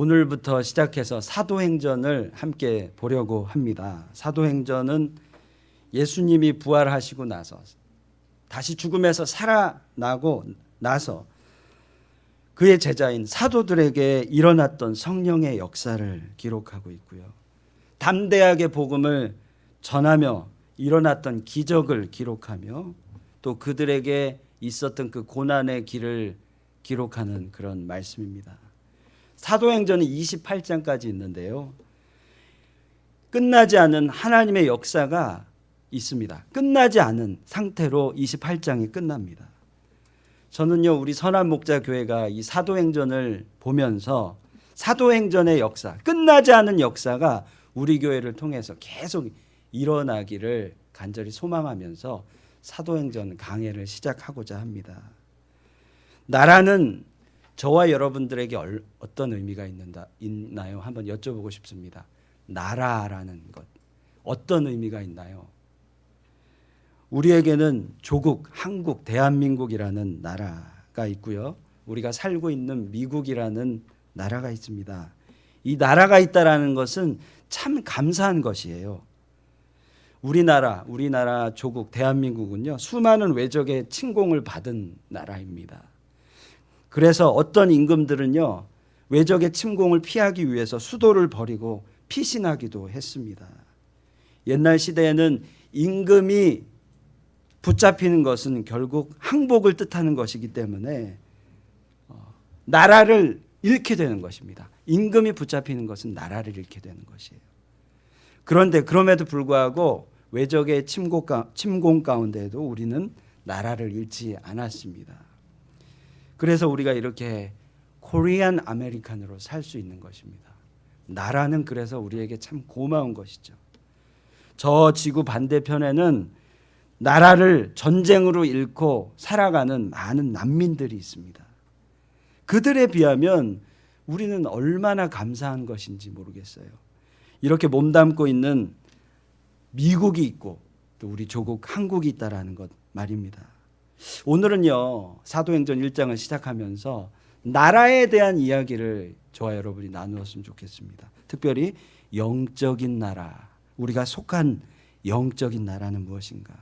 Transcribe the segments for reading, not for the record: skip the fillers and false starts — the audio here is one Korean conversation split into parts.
오늘부터 시작해서 사도행전을 함께 보려고 합니다. 사도행전은 예수님이 부활하시고 나서 다시 죽음에서 살아나고 나서 그의 제자인 사도들에게 일어났던 성령의 역사를 기록하고 있고요. 담대하게 복음을 전하며 일어났던 기적을 기록하며 또 그들에게 있었던 그 고난의 길을 기록하는 그런 말씀입니다. 사도행전은 28장까지 있는데요. 끝나지 않은 하나님의 역사가 있습니다. 끝나지 않은 상태로 28장이 끝납니다. 저는요, 우리 선한목자교회가 이 사도행전을 보면서 사도행전의 역사, 끝나지 않은 역사가 우리 교회를 통해서 계속 일어나기를 간절히 소망하면서 사도행전 강해를 시작하고자 합니다. 나라는 저와 여러분들에게 어떤 의미가 있나요? 한번 여쭤보고 싶습니다. 나라라는 것, 어떤 의미가 있나요? 우리에게는 조국, 한국, 대한민국이라는 나라가 있고요. 우리가 살고 있는 미국이라는 나라가 있습니다. 이 나라가 있다라는 것은 참 감사한 것이에요. 우리나라 조국, 대한민국은요, 수많은 외적의 침공을 받은 나라입니다. 그래서 어떤 임금들은요, 외적의 침공을 피하기 위해서 수도를 버리고 피신하기도 했습니다. 옛날 시대에는 임금이 붙잡히는 것은 결국 항복을 뜻하는 것이기 때문에 나라를 잃게 되는 것입니다. 임금이 붙잡히는 것은 나라를 잃게 되는 것이에요. 그런데 그럼에도 불구하고 외적의 침공 가운데에도 우리는 나라를 잃지 않았습니다. 그래서 우리가 이렇게 코리안 아메리칸으로 살 수 있는 것입니다. 나라는 그래서 우리에게 참 고마운 것이죠. 저 지구 반대편에는 나라를 전쟁으로 잃고 살아가는 많은 난민들이 있습니다. 그들에 비하면 우리는 얼마나 감사한 것인지 모르겠어요. 이렇게 몸담고 있는 미국이 있고 또 우리 조국 한국이 있다라는 것 말입니다. 오늘은요, 사도행전 1장을 시작하면서 나라에 대한 이야기를 저와 여러분이 나누었으면 좋겠습니다. 특별히 영적인 나라, 우리가 속한 영적인 나라는 무엇인가?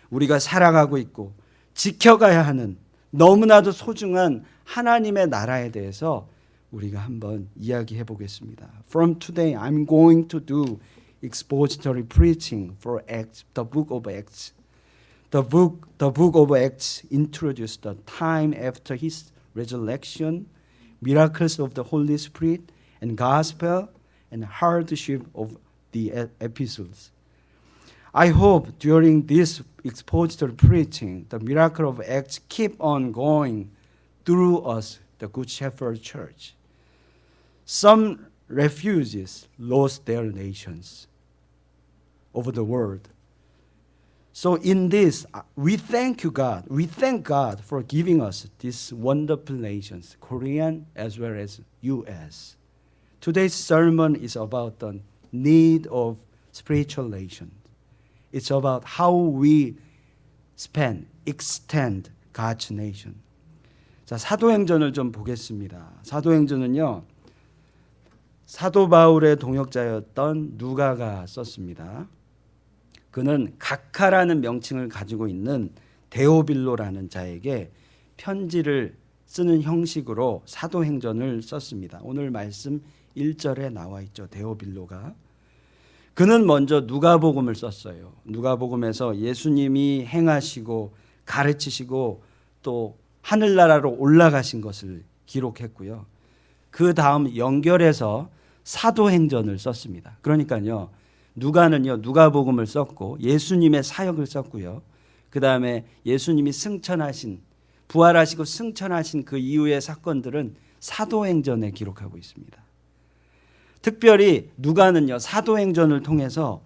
우리가 살아가고 있고 지켜가야 하는 너무나도 소중한 하나님의 나라에 대해서 우리가 한번 이야기해 보겠습니다. From today, I'm going to do expository preaching for Acts, the book of Acts. The book of Acts introduced the time after his resurrection, miracles of the Holy Spirit, and gospel and hardship of the epistles. I hope during this expository preaching, the miracle of Acts keep on going through us, the Good Shepherd Church. Some refugees lost their nations over the world. So in this, we thank you, God. We thank God for giving us these wonderful nations, Korean as well as U.S. Today's sermon is about the need of spiritual nations. It's about how we extend God's nation. 자, 사도행전을 좀 보겠습니다. 사도행전은요, 사도 바울의 동역자였던 누가가 썼습니다. 그는 각하라는 명칭을 가지고 있는 데오빌로라는 자에게 편지를 쓰는 형식으로 사도행전을 썼습니다. 오늘 말씀 1절에 나와 있죠. 데오빌로가. 그는 먼저 누가복음을 썼어요. 누가복음에서 예수님이 행하시고 가르치시고 또 하늘나라로 올라가신 것을 기록했고요. 그 다음 연결해서 사도행전을 썼습니다. 그러니까요, 누가는요, 누가복음을 썼고 예수님의 사역을 썼고요. 그 다음에 예수님이 승천하신, 부활하시고 승천하신 그 이후의 사건들은 사도행전에 기록하고 있습니다. 특별히 누가는요, 사도행전을 통해서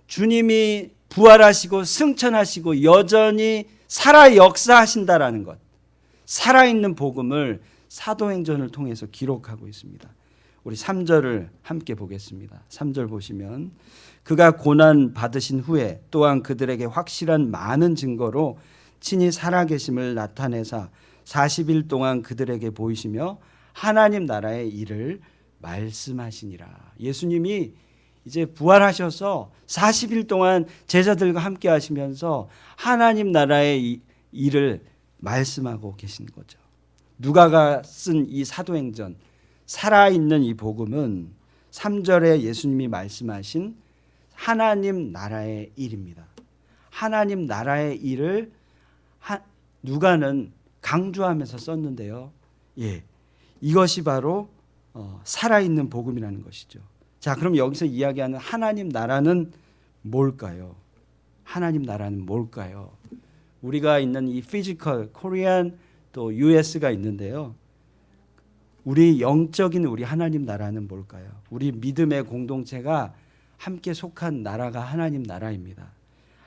주님이 부활하시고 승천하시고 여전히 살아 역사하신다라는 것, 살아있는 복음을 사도행전을 통해서 기록하고 있습니다. 우리 3절을 함께 보겠습니다. 3절 보시면 그가 고난 받으신 후에 또한 그들에게 확실한 많은 증거로 친히 살아계심을 나타내사 40일 동안 그들에게 보이시며 하나님 나라의 일을 말씀하시니라. 예수님이 이제 부활하셔서 40일 동안 제자들과 함께 하시면서 하나님 나라의 일을 말씀하고 계신 거죠. 누가가 쓴 이 사도행전, 살아있는 이 복음은 3절에 예수님이 말씀하신 하나님 나라의 일입니다. 하나님 나라의 일을 누가는 강조하면서 썼는데요. 예, 이것이 바로 살아있는 복음이라는 것이죠. 자, 그럼 여기서 이야기하는 하나님 나라는 뭘까요? 하나님 나라는 뭘까요? 우리가 있는 이 피지컬 코리안 또 US가 있는데요. 우리 영적인 우리 하나님 나라는 뭘까요? 우리 믿음의 공동체가 함께 속한 나라가 하나님 나라입니다.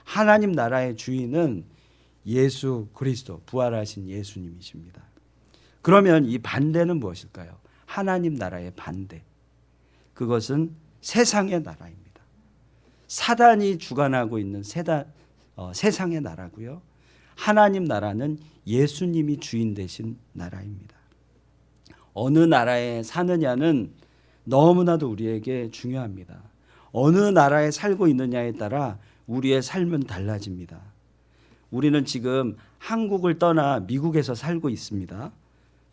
하나님 나라의 주인은 예수 그리스도, 부활하신 예수님이십니다. 그러면 이 반대는 무엇일까요? 하나님 나라의 반대. 그것은 세상의 나라입니다. 사단이 주관하고 있는 세상의 나라고요. 하나님 나라는 예수님이 주인 되신 나라입니다. 어느 나라에 사느냐는 너무나도 우리에게 중요합니다. 어느 나라에 살고 있느냐에 따라 우리의 삶은 달라집니다. 우리는 지금 한국을 떠나 미국에서 살고 있습니다.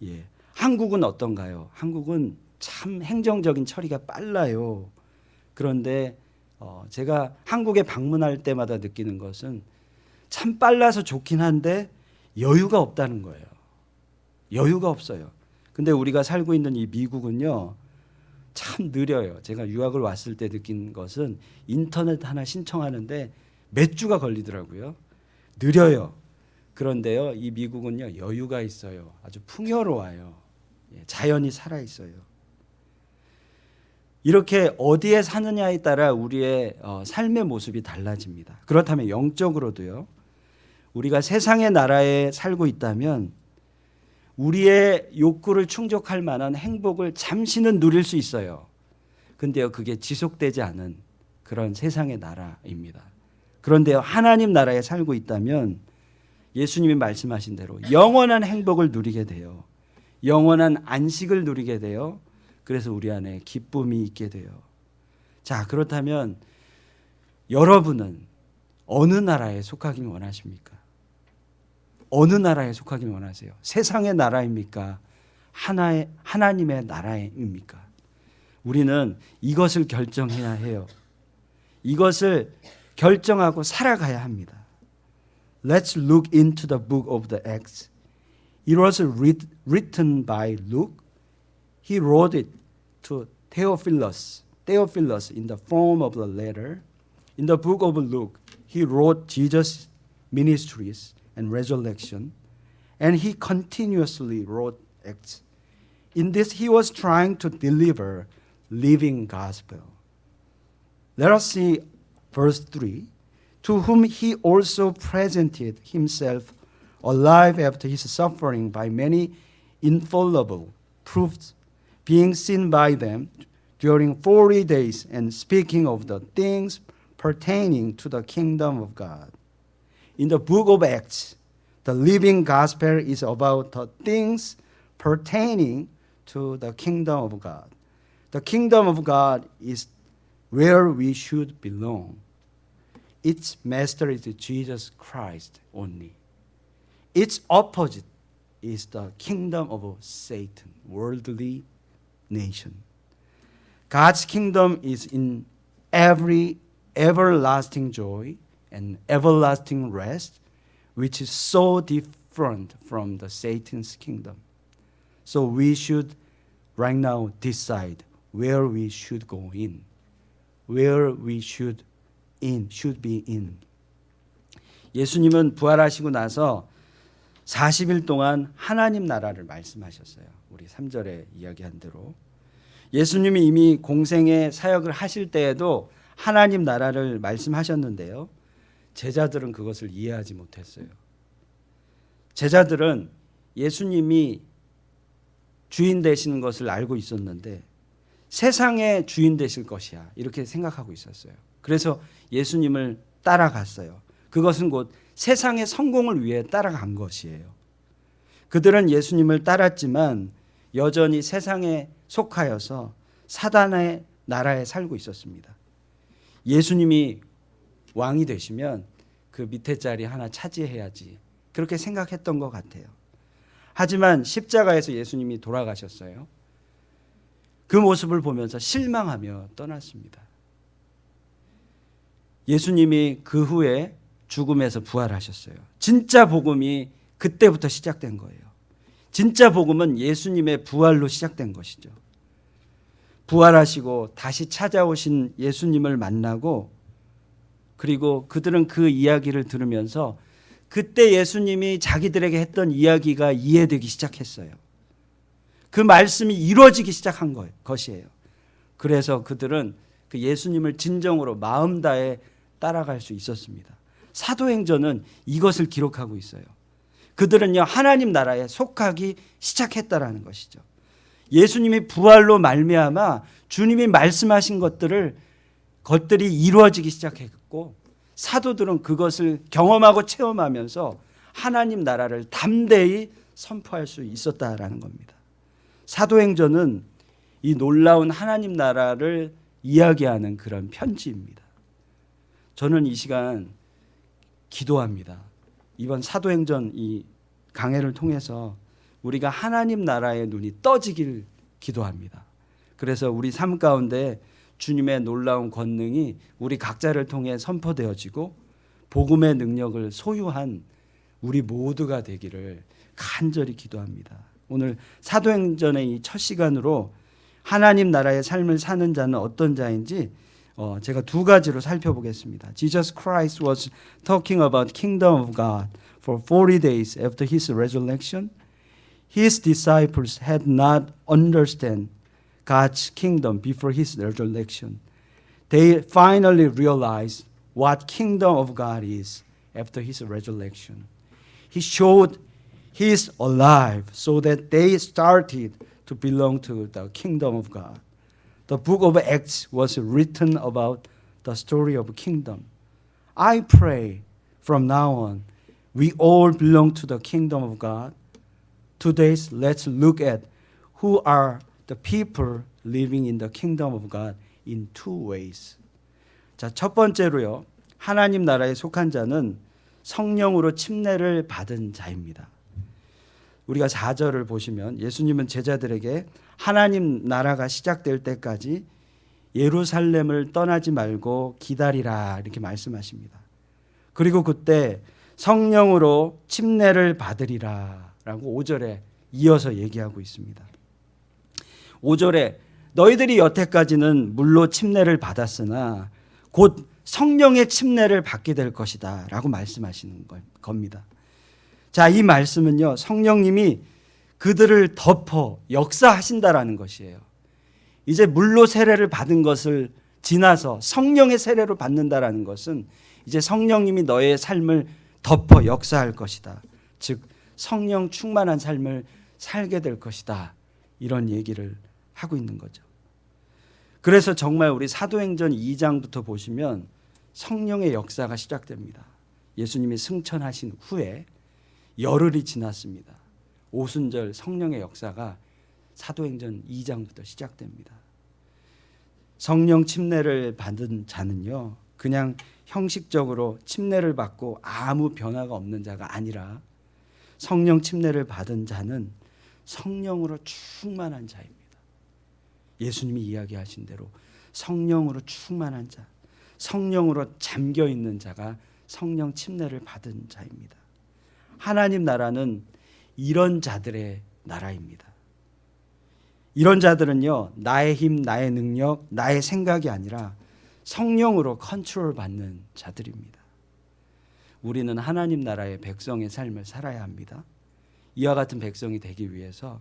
예. 한국은 어떤가요? 한국은 참 행정적인 처리가 빨라요. 그런데 제가 한국에 방문할 때마다 느끼는 것은 참 빨라서 좋긴 한데 여유가 없다는 거예요. 여유가 없어요. 근데 우리가 살고 있는 이 미국은요, 참 느려요. 제가 유학을 왔을 때 느낀 것은 인터넷 하나 신청하는데 몇 주가 걸리더라고요. 느려요. 그런데요, 이 미국은요, 여유가 있어요. 아주 풍요로워요. 자연이 살아 있어요. 이렇게 어디에 사느냐에 따라 우리의 삶의 모습이 달라집니다. 그렇다면 영적으로도요, 우리가 세상의 나라에 살고 있다면 우리의 욕구를 충족할 만한 행복을 잠시는 누릴 수 있어요. 근데요, 그게 지속되지 않은 그런 세상의 나라입니다. 그런데요, 하나님 나라에 살고 있다면 예수님이 말씀하신 대로 영원한 행복을 누리게 돼요. 영원한 안식을 누리게 돼요. 그래서 우리 안에 기쁨이 있게 돼요. 자, 그렇다면 여러분은 어느 나라에 속하길 원하십니까? 어느 나라에 속하길 원하세요? 세상의 나라입니까? 하나님의 나라입니까? 우리는 이것을 결정해야 해요. 이것을 결정하고 살아가야 합니다. Let's look into the book of the Acts. It was written by Luke. He wrote it to Theophilus in the form of a letter. In the book of Luke, he wrote Jesus' ministries and resurrection, and he continuously wrote Acts. In this, he was trying to deliver living gospel. Let us see verse 3. To whom he also presented himself alive after his suffering by many infallible proofs, being seen by them during 40 days, and speaking of the things pertaining to the kingdom of God. In the book of Acts, the living gospel is about the things pertaining to the kingdom of God. The kingdom of God is where we should belong. Its master is Jesus Christ only. Its opposite is the kingdom of Satan, worldly nation. God's kingdom is in every everlasting joy and everlasting rest, which is so different from the Satan's kingdom. So we should right now decide where we should go in, where we should be in. 예수님은 부활하시고 나서 40일 동안 하나님 나라를 말씀하셨어요. 우리 3절에 이야기한 대로. 예수님이 이미 공생의 사역을 하실 때에도 하나님 나라를 말씀하셨는데요. 제자들은 그것을 이해하지 못했어요. 제자들은 예수님이 주인 되시는 것을 알고 있었는데 세상의 주인 되실 것이야 이렇게 생각하고 있었어요. 그래서 예수님을 따라갔어요. 그것은 곧 세상의 성공을 위해 따라간 것이에요. 그들은 예수님을 따랐지만 여전히 세상에 속하여서 사단의 나라에 살고 있었습니다. 예수님이 왕이 되시면 그 밑에 자리 하나 차지해야지 그렇게 생각했던 것 같아요. 하지만 십자가에서 예수님이 돌아가셨어요. 그 모습을 보면서 실망하며 떠났습니다. 예수님이 그 후에 죽음에서 부활하셨어요. 진짜 복음이 그때부터 시작된 거예요. 진짜 복음은 예수님의 부활로 시작된 것이죠. 부활하시고 다시 찾아오신 예수님을 만나고 그리고 그들은 그 이야기를 들으면서 그때 예수님이 자기들에게 했던 이야기가 이해되기 시작했어요. 그 말씀이 이루어지기 시작한 것이에요. 그래서 그들은 그 예수님을 진정으로 마음 다해 따라갈 수 있었습니다. 사도행전은 이것을 기록하고 있어요. 그들은요 하나님 나라에 속하기 시작했다라는 것이죠. 예수님이 부활로 말미암아 주님이 말씀하신 것들이 이루어지기 시작했고 사도들은 그것을 경험하고 체험하면서 하나님 나라를 담대히 선포할 수 있었다라는 겁니다. 사도행전은 이 놀라운 하나님 나라를 이야기하는 그런 편지입니다. 저는 이 시간 기도합니다. 이번 사도행전 이 강해를 통해서 우리가 하나님 나라의 눈이 떠지길 기도합니다. 그래서 우리 삶 가운데 주님의 놀라운 권능이 우리 각자를 통해 선포되어지고 복음의 능력을 소유한 우리 모두가 되기를 간절히 기도합니다. 오늘 사도행전의 이 첫 시간으로 하나님 나라의 삶을 사는 자는 어떤 자인지 제가 두 가지로 살펴보겠습니다. Jesus Christ was talking about kingdom of God for 40 days after his resurrection. His disciples had not understood God's kingdom before his resurrection. They finally realized what kingdom of God is after his resurrection. He showed he is alive so that they started to belong to the kingdom of God. The book of Acts was written about the story of kingdom. I pray from now on we all belong to the kingdom of God. Today let's look at who are the people living in the kingdom of God in two ways. 자, 첫 번째로요. 하나님 나라에 속한 자는 성령으로 침례를 받은 자입니다. 우리가 4절을 보시면 예수님은 제자들에게 하나님 나라가 시작될 때까지 예루살렘을 떠나지 말고 기다리라 이렇게 말씀하십니다. 그리고 그때 성령으로 침례를 받으리라 라고 5절에 이어서 얘기하고 있습니다. 5절에 너희들이 여태까지는 물로 침례를 받았으나 곧 성령의 침례를 받게 될 것이다 라고 말씀하시는 겁니다. 자, 이 말씀은요 성령님이 그들을 덮어 역사하신다라는 것이에요. 이제 물로 세례를 받은 것을 지나서 성령의 세례로 받는다라는 것은 이제 성령님이 너의 삶을 덮어 역사할 것이다. 즉 성령 충만한 삶을 살게 될 것이다. 이런 얘기를 하고 있는 거죠. 그래서 정말 우리 사도행전 2장부터 보시면 성령의 역사가 시작됩니다. 예수님이 승천하신 후에 열흘이 지났습니다. 오순절 성령의 역사가 사도행전 2장부터 시작됩니다. 성령 침례를 받은 자는요 그냥 형식적으로 침례를 받고 아무 변화가 없는 자가 아니라 성령 침례를 받은 자는 성령으로 충만한 자입니다. 예수님이 이야기하신 대로 성령으로 충만한 자, 성령으로 잠겨 있는 자가 성령 침례를 받은 자입니다. 하나님 나라는 이런 자들의 나라입니다. 이런 자들은요 나의 힘, 나의 능력, 나의 생각이 아니라 성령으로 컨트롤 받는 자들입니다. 우리는 하나님 나라의 백성의 삶을 살아야 합니다. 이와 같은 백성이 되기 위해서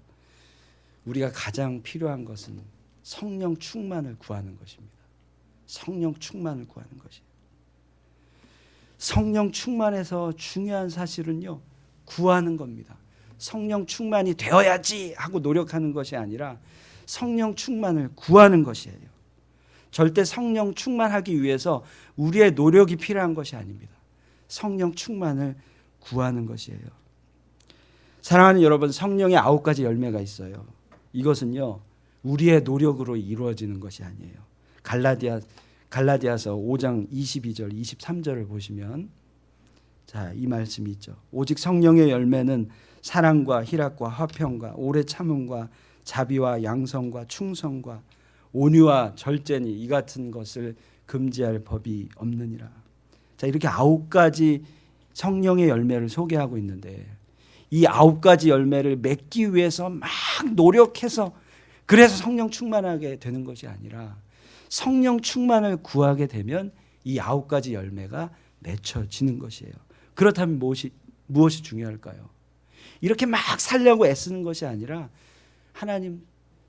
우리가 가장 필요한 것은 성령 충만을 구하는 것입니다. 성령 충만을 구하는 것이에요. 성령 충만에서 중요한 사실은요 구하는 겁니다. 성령 충만이 되어야지 하고 노력하는 것이 아니라 성령 충만을 구하는 것이에요. 절대 성령 충만하기 위해서 우리의 노력이 필요한 것이 아닙니다. 성령 충만을 구하는 것이에요. 사랑하는 여러분, 성령의 9가지 열매가 있어요. 이것은요 우리의 노력으로 이루어지는 것이 아니에요. 갈라디아서 5장 22절 23절을 보시면 자, 이 말씀이 있죠. 오직 성령의 열매는 사랑과 희락과 화평과 오래 참음과 자비와 양성과 충성과 온유와 절제니 이 같은 것을 금지할 법이 없느니라. 자, 이렇게 9가지 성령의 열매를 소개하고 있는데 이 9가지 열매를 맺기 위해서 막 노력해서 그래서 성령 충만하게 되는 것이 아니라 성령 충만을 구하게 되면 이 9가지 열매가 맺혀지는 것이에요. 그렇다면 무엇이 중요할까요? 이렇게 막 살려고 애쓰는 것이 아니라 하나님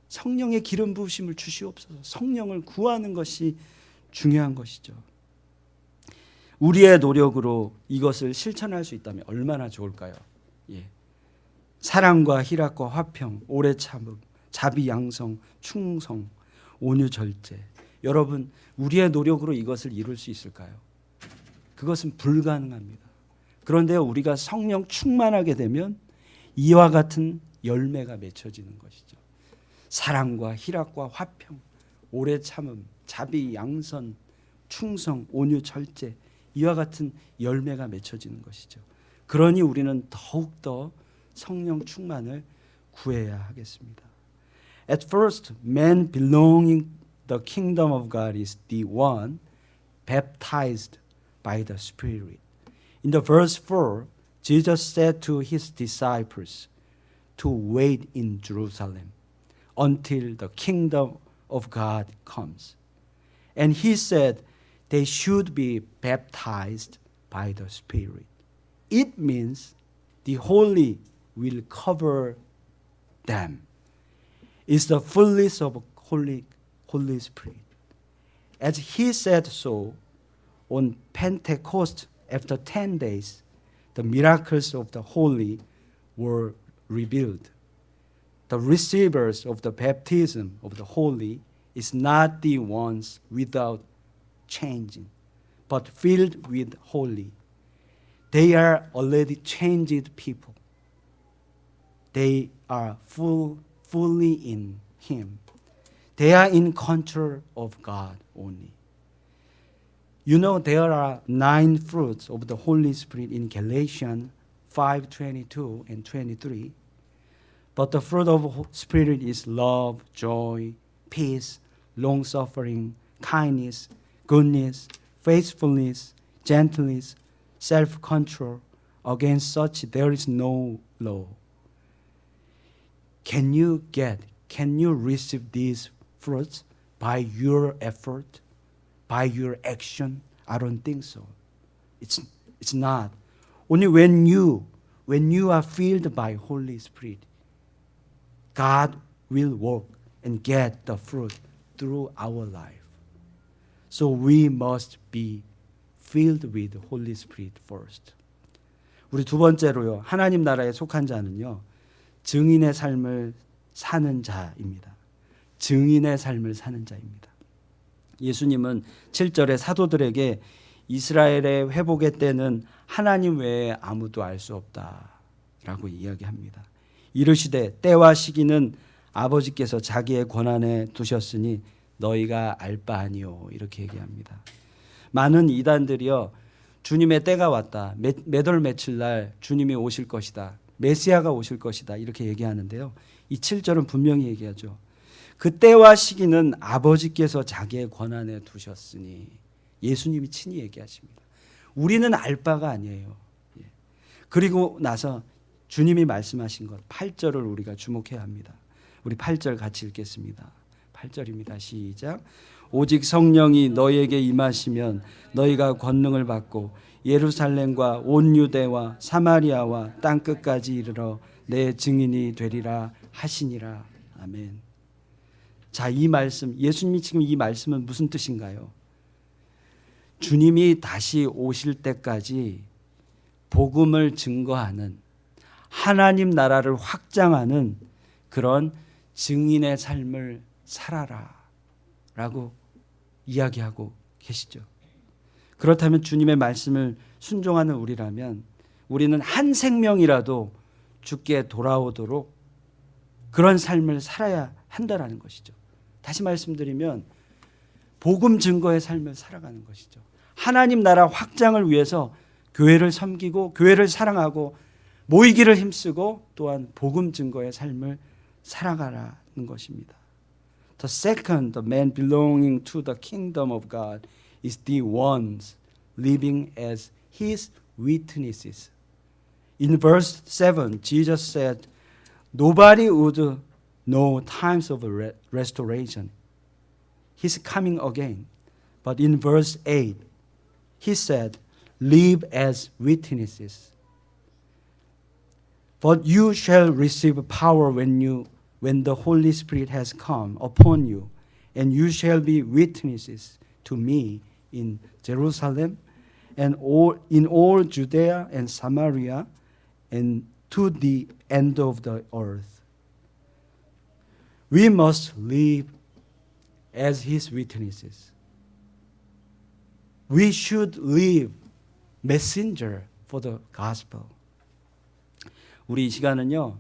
성령의 기름 부으심을 주시옵소서. 성령을 구하는 것이 중요한 것이죠. 우리의 노력으로 이것을 실천할 수 있다면 얼마나 좋을까요? 예. 사랑과 희락과 화평, 오래 참음, 자비 양성, 충성, 온유 절제. 여러분, 우리의 노력으로 이것을 이룰 수 있을까요? 그것은 불가능합니다. 그런데 우리가 성령 충만하게 되면 이와 같은 열매가 맺혀지는 것이죠. 사랑과 희락과 화평, 오래 참음, 자비 양선, 충성, 온유 절제 이와 같은 열매가 맺혀지는 것이죠. 그러니 우리는 더욱더 성령 충만을 구해야 하겠습니다. At first, man belonging the kingdom of God is the one baptized by the Spirit. In the verse 4, Jesus said to his disciples to wait in Jerusalem until the kingdom of God comes. And he said they should be baptized by the Spirit. It means the Holy will cover them. It's the fullness of Holy Spirit. As he said so, on Pentecost, after 10 days, the miracles of the Holy were revealed. The receivers of the baptism of the Holy is not the ones without changing, but filled with Holy. They are already changed people. They are fully in Him. They are in control of God only. You know there are 9 fruits of the Holy Spirit in Galatians 5:22 and 23. But the fruit of the Spirit is love, joy, peace, long-suffering, kindness, goodness, faithfulness, gentleness, self-control. Against such there is no law. Can you receive these fruits by your effort, by your action? I don't think so. It's not. Only when you are filled by Holy Spirit, God will work and get the fruit through our life. So we must be filled with the Holy Spirit first. 우리 두 번째로요. 하나님 나라에 속한 자는요. 증인의 삶을 사는 자입니다. 증인의 삶을 사는 자입니다. 예수님은 7절에 사도들에게 이스라엘의 회복의 때는 하나님 외에 아무도 알 수 없다라고 이야기합니다. 이르시되 때와 시기는 아버지께서 자기의 권한에 두셨으니 너희가 알 바 아니요 이렇게 얘기합니다. 많은 이단들이요 주님의 때가 왔다. 몇 월 며칠 날 주님이 오실 것이다. 메시아가 오실 것이다. 이렇게 얘기하는데요. 이 7절은 분명히 얘기하죠. 그 때와 시기는 아버지께서 자기의 권한에 두셨으니 예수님이 친히 얘기하십니다. 우리는 알 바가 아니에요. 그리고 나서 주님이 말씀하신 것 8절을 우리가 주목해야 합니다. 우리 8절 같이 읽겠습니다. 8절입니다. 시작. 오직 성령이 너희에게 임하시면 너희가 권능을 받고 예루살렘과 온 유대와 사마리아와 땅끝까지 이르러 내 증인이 되리라 하시니라. 아멘. 자, 이 말씀, 예수님이 지금 이 말씀은 무슨 뜻인가요? 주님이 다시 오실 때까지 복음을 증거하는 하나님 나라를 확장하는 그런 증인의 삶을 살아라 라고 이야기하고 계시죠. 그렇다면 주님의 말씀을 순종하는 우리라면 우리는 한 생명이라도 주께 돌아오도록 그런 삶을 살아야 한다라는 것이죠. 다시 말씀드리면 복음 증거의 삶을 살아가는 것이죠. 하나님 나라 확장을 위해서 교회를 섬기고 교회를 사랑하고 모이기를 힘쓰고 또한 복음 증거의 삶을 살아가라는 것입니다. The second, the man belonging to the kingdom of God is the ones living as his witnesses. In verse 7, Jesus said, nobody would know times of restoration. He's coming again. But in verse 8, he said, live as witnesses. But you shall receive power when the Holy Spirit has come upon you, and you shall be witnesses to me in Jerusalem and in all Judea and Samaria and to the end of the earth. We must live as his witnesses. We should live messenger for the gospel. 우리 이 시간은요,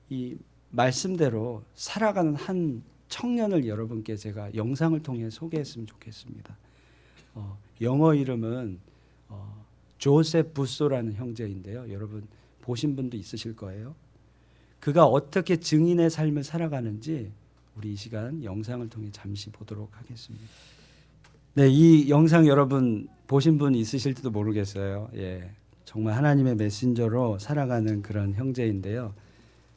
이 말씀대로 살아가는 한 청년을 여러분께 제가 영상을 통해 소개했으면 좋겠습니다. 영어 이름은 조셉 부소라는 형제인데요. 여러분 보신 분도 있으실 거예요. 그가 어떻게 증인의 삶을 살아가는지 우리 이 시간 영상을 통해 잠시 보도록 하겠습니다. 네, 이 영상 여러분 보신 분 있으실지도 모르겠어요. 예, 정말 하나님의 메신저로 살아가는 그런 형제인데요.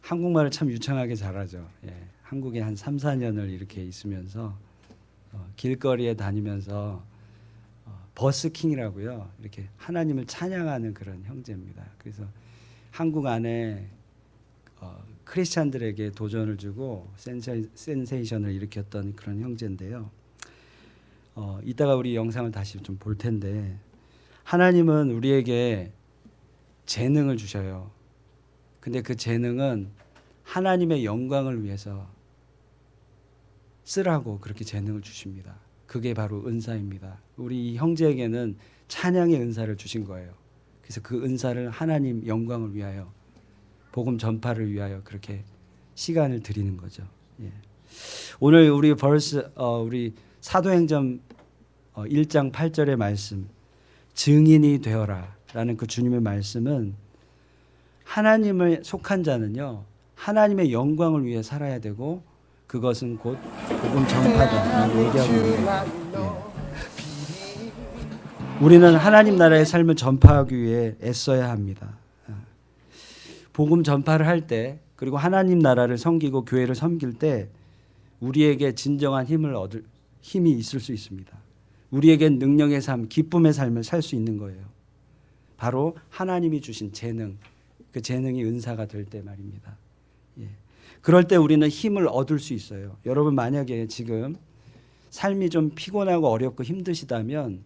한국말을 참 유창하게 잘하죠. 예, 한국에 한 3, 4년을 이렇게 있으면서 길거리에 다니면서 버스킹이라고요. 이렇게 하나님을 찬양하는 그런 형제입니다. 그래서 한국 안에 크리스찬들에게 도전을 주고 센세이션을 일으켰던 그런 형제인데요. 이따가 우리 영상을 다시 좀 볼 텐데 하나님은 우리에게 재능을 주셔요. 근데 그 재능은 하나님의 영광을 위해서 쓰라고 그렇게 재능을 주십니다. 그게 바로 은사입니다. 우리 이 형제에게는 찬양의 은사를 주신 거예요. 그래서 그 은사를 하나님 영광을 위하여 복음 전파를 위하여 그렇게 시간을 드리는 거죠. 예. 오늘 우리 우리 사도행전 1장 8절의 말씀 증인이 되어라라는 그 주님의 말씀은 하나님을 속한 자는요 하나님의 영광을 위해 살아야 되고 그것은 곧 복음 전파다라고 얘기하고 있는 거예요. 예. 우리는 하나님 나라의 삶을 전파하기 위해 애써야 합니다. 복음 전파를 할 때 그리고 하나님 나라를 섬기고 교회를 섬길 때 우리에게 진정한 힘이 있을 수 있습니다. 우리에겐 능력의 삶, 기쁨의 삶을 살 수 있는 거예요. 바로 하나님이 주신 재능, 그 재능이 은사가 될 때 말입니다. 예. 그럴 때 우리는 힘을 얻을 수 있어요. 여러분 만약에 지금 삶이 좀 피곤하고 어렵고 힘드시다면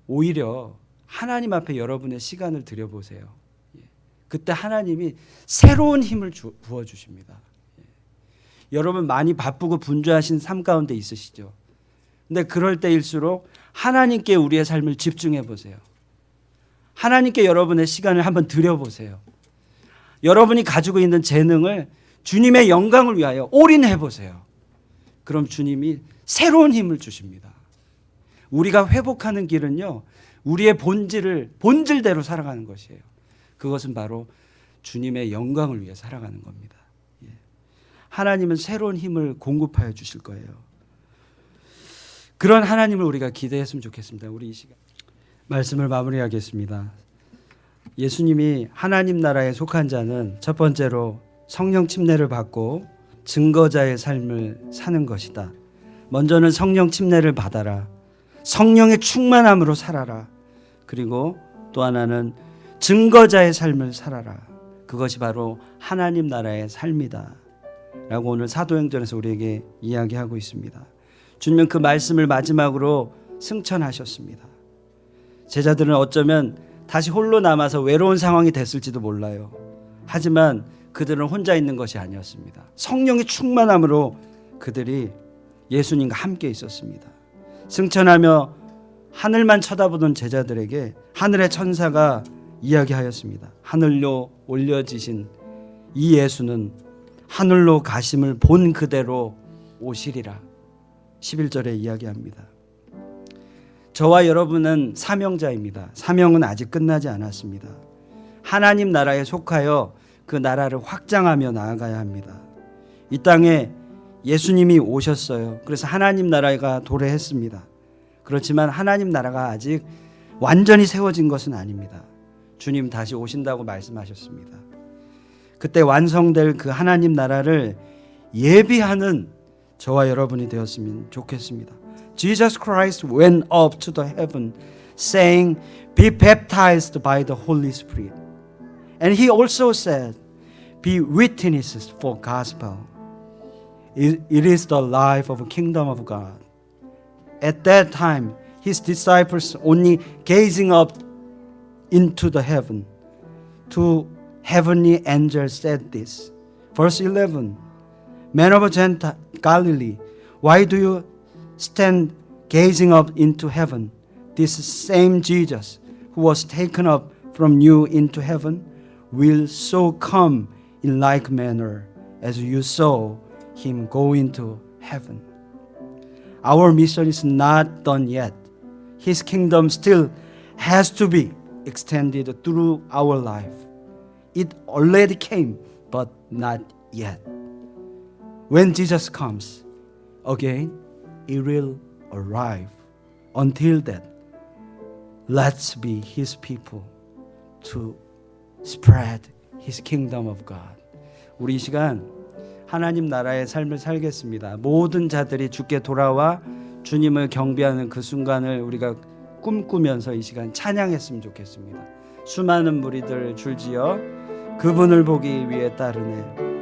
오히려 하나님 앞에 여러분의 시간을 들여보세요. 예. 그때 하나님이 새로운 힘을 부어주십니다. 예. 여러분 많이 바쁘고 분주하신 삶 가운데 있으시죠? 근데 그럴 때일수록 하나님께 우리의 삶을 집중해 보세요. 하나님께 여러분의 시간을 한번 드려보세요. 여러분이 가지고 있는 재능을 주님의 영광을 위하여 올인해 보세요. 그럼 주님이 새로운 힘을 주십니다. 우리가 회복하는 길은요, 우리의 본질대로 살아가는 것이에요. 그것은 바로 주님의 영광을 위해 살아가는 겁니다. 예. 하나님은 새로운 힘을 공급하여 주실 거예요. 그런 하나님을 우리가 기대했으면 좋겠습니다. 우리 이 시간 말씀을 마무리하겠습니다. 예수님이 하나님 나라에 속한 자는 첫 번째로 성령 침례를 받고 증거자의 삶을 사는 것이다. 먼저는 성령 침례를 받아라. 성령의 충만함으로 살아라. 그리고 또 하나는 증거자의 삶을 살아라. 그것이 바로 하나님 나라의 삶이다. 라고 오늘 사도행전에서 우리에게 이야기하고 있습니다. 주님은 그 말씀을 마지막으로 승천하셨습니다. 제자들은 어쩌면 다시 홀로 남아서 외로운 상황이 됐을지도 몰라요. 하지만 그들은 혼자 있는 것이 아니었습니다. 성령의 충만함으로 그들이 예수님과 함께 있었습니다. 승천하며 하늘만 쳐다보던 제자들에게 하늘의 천사가 이야기하였습니다. 하늘로 올려지신 이 예수는 하늘로 가심을 본 그대로 오시리라. 11절에 이야기합니다. 저와 여러분은 사명자입니다. 사명은 아직 끝나지 않았습니다. 하나님 나라에 속하여 그 나라를 확장하며 나아가야 합니다. 이 땅에 예수님이 오셨어요. 그래서 하나님 나라가 도래했습니다. 그렇지만 하나님 나라가 아직 완전히 세워진 것은 아닙니다. 주님 다시 오신다고 말씀하셨습니다. 그때 완성될 그 하나님 나라를 예비하는 저와 여러분이 되었으면 좋겠습니다. Jesus Christ went up to the heaven saying, "Be baptized by the Holy Spirit." And he also said, "Be witnesses for gospel." It is the life of the kingdom of God. At that time, his disciples only gazing up into the heaven. To heavenly angels said this. Verse 11, "Men of Galilee, why do you stand gazing up into heaven? This same Jesus who was taken up from you into heaven will so come in like manner as you saw him go into heaven." Our mission is not done yet. His kingdom still has to be extended through our life. It already came, but not yet. When Jesus comes again, it will arrive. Until then, let's be his people to spread his kingdom of God. 우리 이 시간 하나님 나라의 삶을 살겠습니다. 모든 자들이 주께 돌아와 주님을 경배하는 그 순간을 우리가 꿈꾸면서 이 시간 찬양했으면 좋겠습니다. 수많은 무리들 줄지어 그분을 보기 위해 따르네.